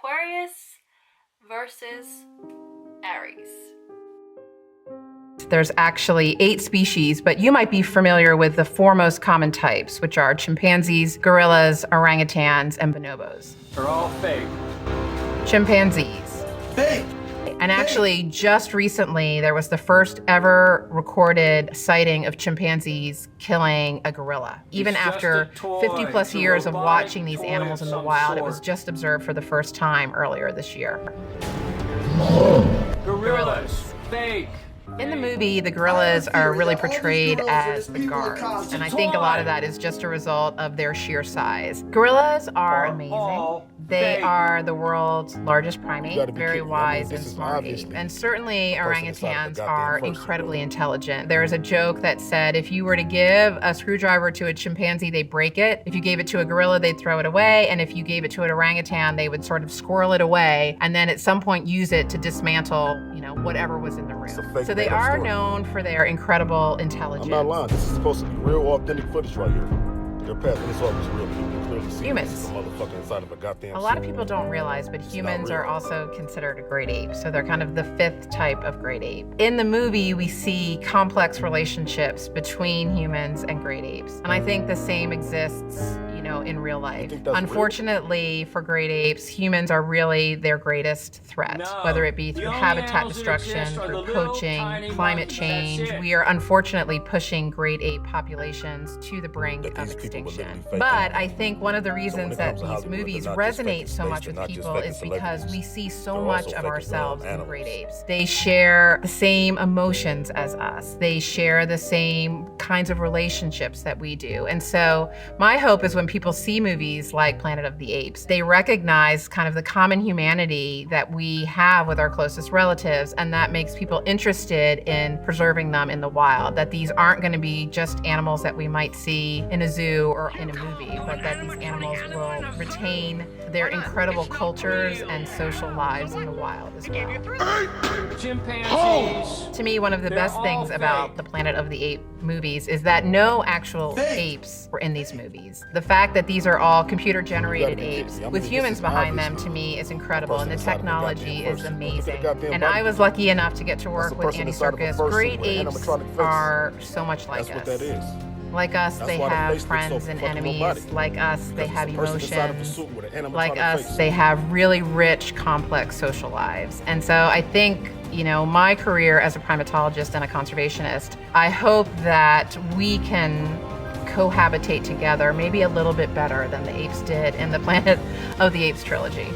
Aquarius versus Aries. There's actually 8 species, but you might be familiar with the 4 most common types, which are chimpanzees, gorillas, orangutans, and bonobos. They're all fake. Chimpanzees. Fake. And actually, just recently, there was the first ever recorded sighting of chimpanzees killing a gorilla. Even It's just after a toy. 50 plus It's a years of robotic watching these toy animals of in the some wild, it was sort. just observed for the first time earlier this year. Gorillas. Fake. In the movie, the gorillas are really portrayed as the guards, and I think a lot of that is just a result of their sheer size. Gorillas are amazing. They are the world's largest primate, very wise and smart ape. And certainly orangutans are incredibly intelligent. There's a joke that said if you were to give a screwdriver to a chimpanzee, they break it. If you gave it to a gorilla, they'd throw it away. And if you gave it to an orangutan, they would sort of squirrel it away and then at some point use it to dismantle, whatever was in the room. So they are known for their incredible intelligence. I'm not lying. This is supposed to be real, authentic footage right here. They're passing this off as real. You can clearly see Humans. this is a motherfucker inside of a goddamn A lot suit. of people don't realize, but humans real. are also considered a great ape. So they're kind of the 5th type of great ape. In the movie, we see complex relationships between humans and great apes. And I think the same exists, in real life. think that's Unfortunately, for great apes, humans are really their greatest threat, No. whether it be The through only habitat animals that destruction, exist are through the little, poaching, tiny climate monkeys. change. That's it. We are unfortunately pushing great ape populations to the brink That of these people were extinction. literally But faking. I think one of the when reasons it that comes to these Hollywood, movies they're not just faking resonate so space, much they're with not just people faking is because celebrities. we see so They're much also of faking ourselves in animals. great apes. They share the same emotions as us. They share the same kinds of relationships that we do. And so my hope is when people see movies like Planet of the Apes, they recognize kind of the common humanity that we have with our closest relatives, and that makes people interested in preserving them in the wild, that these aren't going to be just animals that we might see in a zoo or in a movie, but that these animals will retain their incredible cultures and social lives in the wild as well. Chimpanzees. To me, one of the They're best all things about fake. the Planet of the Apes movies is that no actual apes were in these movies. The fact that these are all computer-generated You gotta be apes kidding me. I with mean, humans this is behind them, obvious. to me, is incredible, and the Person inside of a goddamn technology is person. amazing. Look at the goddamn And body. I was lucky enough to get to That's work a with person Andy inside of a Serkis. person Great with an apes animatronic face. are so much like That's us. what that is. Like us, That's they why the have face looks so friends and fucking enemies. robotic. Like us, they Because have it's a person inside of a emotions. suit with an animatronic Like us, face. they have really rich, complex social lives. And so I think, my career as a primatologist and a conservationist, I hope that we can cohabitate together maybe a little bit better than the apes did in the Planet of the Apes trilogy.